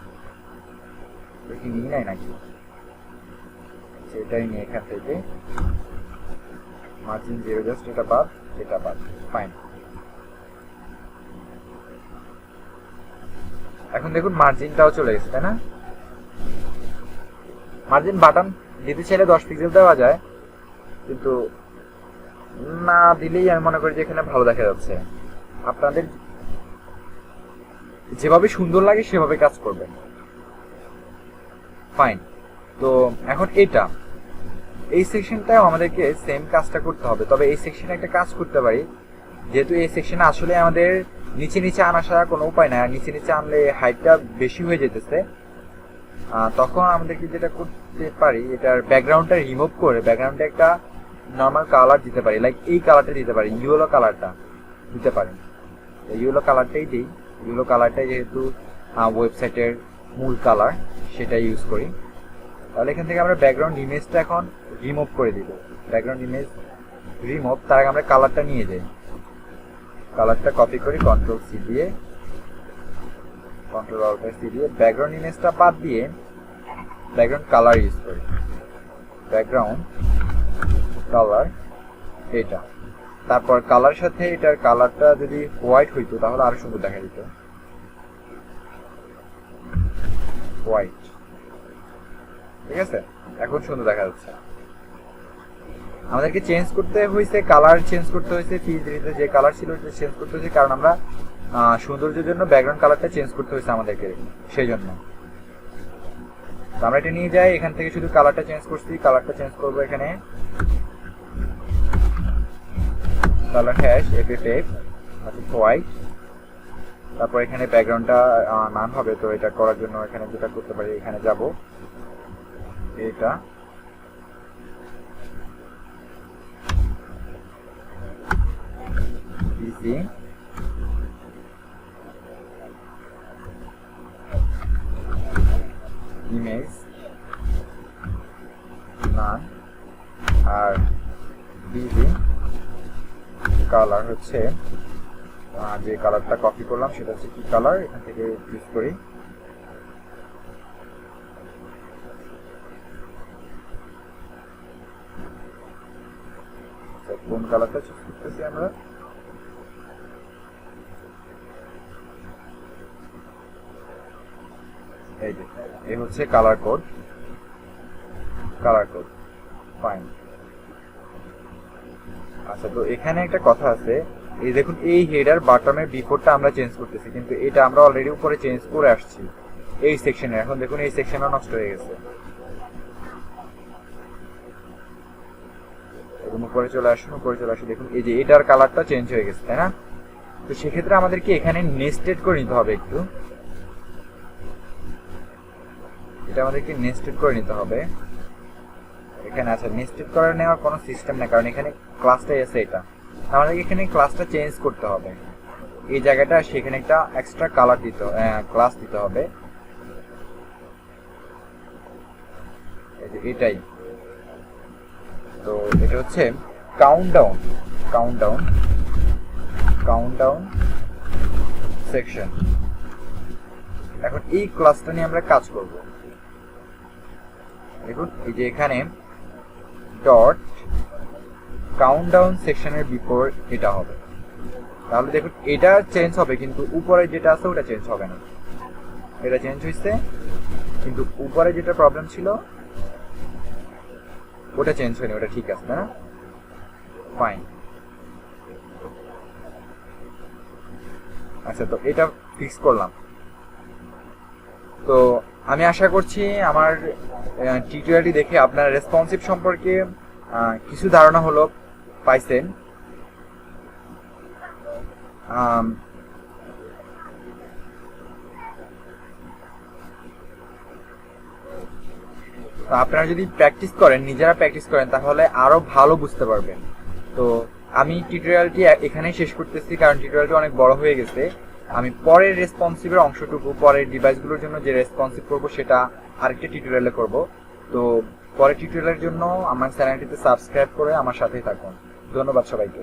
দেখি নিই নাই নাকি, সেটাই নিয়ে এখান থেকে মার্জিন 0, জাস্ট এটা বাদ, এটা বাদ, ফাইন। এখন দেখুন মার্জিনটাও চলে গেছে, তাই না? মার্জিন বাটন দিতে চাইলে 10 পিক্সেল দেওয়া যায়, কিন্তু না দিলেই আমি মনে করি যে এখানে ভালো দেখা যাচ্ছে। আপনাদের যেভাবে সুন্দর লাগে সেভাবে কাজ করবেন, ফাইন। তো এখন এই সেকশনটাও আমাদেরকে সেম কাজটা করতে হবে। তবে এই সেকশনে একটা কাজ করতে পারি, যেহেতু এই সেকশনে আসলে আমাদের নিচে নিচে আনা ছাড়া কোনো উপায় নাই, আর নিচে নিচে আনলে হাইটটা বেশি হয়ে যেতেছে। তখন আমাদেরকে যেটা করতে পারি, এটার ব্যাকগ্রাউন্ডটা রিমুভ করে ব্যাকগ্রাউন্ডে একটা নর্মাল কালার দিতে পারি, লাইক এই কালারটা দিতে পারি, ইয়েলো কালারটা দিতে পারি। ইয়েলো কালারটাই দিই, ইয়েলো কালারটাই যেহেতু ওয়েবসাইটের মূল কালার, সেটা ইউজ করি। তাহলে এখান থেকে আমরা ব্যাকগ্রাউন্ড ইমেজটা এখন রিমুভ করে দিব। ব্যাকগ্রাউন্ড ইমেজ রিমুভ, তার আগে আমরা কালারটা নিয়ে যাই। কালারটা কপি করি, Ctrl+C দিয়ে, Ctrl+Alt+C দিয়ে ব্যাকগ্রাউন্ড ইমেজটা বাদ দিয়ে ব্যাকগ্রাউন্ড কালার ইউজ করি। ব্যাকগ্রাউন্ড কালার এটা, তারপর কালার সাথে এটার কালারটা যদি হোয়াইট হইতো তাহলে আরো সুন্দর দেখা যেত। হোয়াইট, ঠিক আছে, এখন সুন্দর দেখা যাচ্ছে। আমাদেরকে চেঞ্জ করতে হয়েছে, কালার চেঞ্জ করতে হয়েছে, পিএইচডিতে যে কালার ছিল সেটা চেঞ্জ করতে হয়েছে, কারণ আমরা সৌন্দর্যের জন্য ব্যাকগ্রাউন্ড কালারটা চেঞ্জ করতে হয়েছে আমাদেরকে, সেই জন্য। আমরা এটা নিয়ে যাই, এখান থেকে শুধু কালারটা চেঞ্জ করছি, কালারটা চেঞ্জ করবো এখানে কালার হ্যাশ FFX হোয়াইট, তারপর এখানে ব্যাকগ্রাউন্ডটা নান হবে। তো এটা করার জন্য এখানে যেটা করতে পারি, এখানে যাব, এটা ডিসি ইমেজ নান, আর ডিসি কালার হচ্ছে যে কালারটা কপি করলাম সেটা হচ্ছে কি কালার, এখান থেকে চুজ করি। কোন কালারটা চুজ করতেছি আমরা, এই যে এই হচ্ছে কালার কোড, ফাইন। আচ্ছা, তো এখানে একটা কথা আছে, এই দেখুন এই হেডার বাটনের বিফোরটা আমরা চেঞ্জ করতেছি, কিন্তু এটা আমরা অলরেডি উপরে চেঞ্জ করে আসছি এই সেকশনে। এখন দেখুন এই সেকশনটা নষ্ট হয়ে গেছে, উপরে চলে আসুন, দেখুন এই যে এটার কালারটা চেঞ্জ হয়ে গেছে, তাই না? তো সেক্ষেত্রে আমাদেরকে এখানে নেস্টেড করে নিতে হবে একটু, এটা আমাদেরকে নেস্টেড করে নিতে হবে এখানে। আচ্ছা, নেস্টেড করে নেওয়ার কোনো সিস্টেম নেই, কারণ এখানে ক্লাসটাই আছে, এটা আমাদেরকে এখানে ক্লাসটা চেঞ্জ করতে হবে, এই জায়গাটা সেখানে একটা এক্সট্রা কালার ক্লাস দিতে হবে, এটাই। তো এটা হচ্ছে কাউন্টডাউন সেকশন। এখন এই ক্লাসটা নিয়ে আমরা কাজ করব। দেখুন এই যে এখানে ডট কাউন্টডাউন সেকশনের বিফোর এটা হবে, তাহলে দেখুন এটা চেঞ্জ হবে, কিন্তু উপরে যেটা আছে ওটা চেঞ্জ হবে না। এটা চেঞ্জ হয়েছে, কিন্তু উপরে যেটা প্রবলেম ছিল ওটা চেঞ্জ হয়নি, ওটা ঠিক আছে না? ফাইন। আচ্ছা, তো এটা ফিক্স করলাম। তো আমি আশা করছি আমার টিউটোরিয়ালটি দেখে আপনার রেসপন্সিভ সম্পর্কে কিছু ধারণা হলো পাইছেন। আপনারা যদি নিজেরা প্র্যাকটিস করেন তাহলে আরো ভালো বুঝতে পারবেন। তো আমি টিউটোরিয়ালটি এখানেই শেষ করতেছি, কারণ টিউটোরিয়ালটি অনেক বড় হয়ে গেছে। আমি পরের রেসপন্সিভের অংশটুকু, পরের ডিভাইসগুলোর জন্য যে রেসপন্সিভ করবো সেটা আরেকটা টিউটোরিয়ালে করব। তো পরের টিউটোরিয়ালের জন্য আমার চ্যানেলটিতে সাবস্ক্রাইব করে আমার সাথেই থাকুন। ধন্যবাদ সবাইকে।